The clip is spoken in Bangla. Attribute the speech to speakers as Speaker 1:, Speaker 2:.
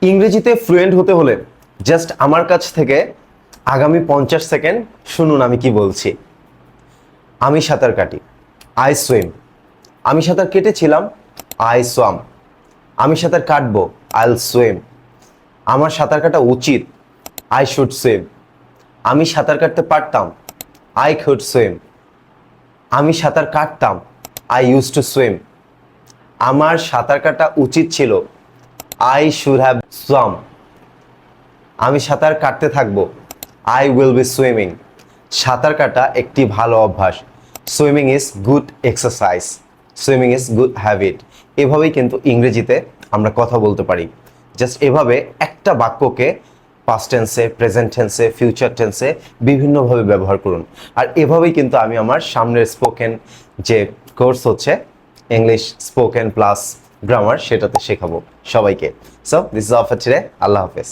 Speaker 1: ইংরেজিতে ফ্লুয়েন্ট হতে হলে জাস্ট আমার কাছ থেকে আগামী 50 সেকেন্ড শুনুন আমি কি বলছি। আমি সাঁতার কাটি, আই সুইম। আমি সাঁতার কেটেছিলাম, আই সোয়াম। আমি সাঁতার কাটবো, আইল সুইম। আমার সাঁতার কাটা উচিত, আই শুড সুইম। আমি সাঁতার কাটতে পারতাম, আই কুড সুইম। আমি সাঁতার কাটতাম, আই ইউজ টু সুইম। আমার সাঁতার কাটা উচিত ছিল, আই শুড হ্যাভ সোয়াম। আমি সাঁতার কাটতে থাকবো, আই উইল বি সুইমিং। সাঁতার কাটা একটি ভালো অভ্যাস। Swimming is good exercise, swimming is good habit. এভাবেই কিন্তু ইংরেজিতে আমরা কথা বলতে পারি। জাস্ট এভাবে একটা বাক্যকে পাস্ট টেন্সে, প্রেজেন্ট টেন্সে, ফিউচার টেন্সে বিভিন্নভাবে ব্যবহার করুন। আর এভাবেই কিন্তু আমি আমার সামনের স্পোকেন যে কোর্স হচ্ছে ইংলিশ স্পোকেন প্লাস গ্রামার, সেটাতে শেখাবো সবাইকে। So this is all for today. আল্লাহ হাফেজ।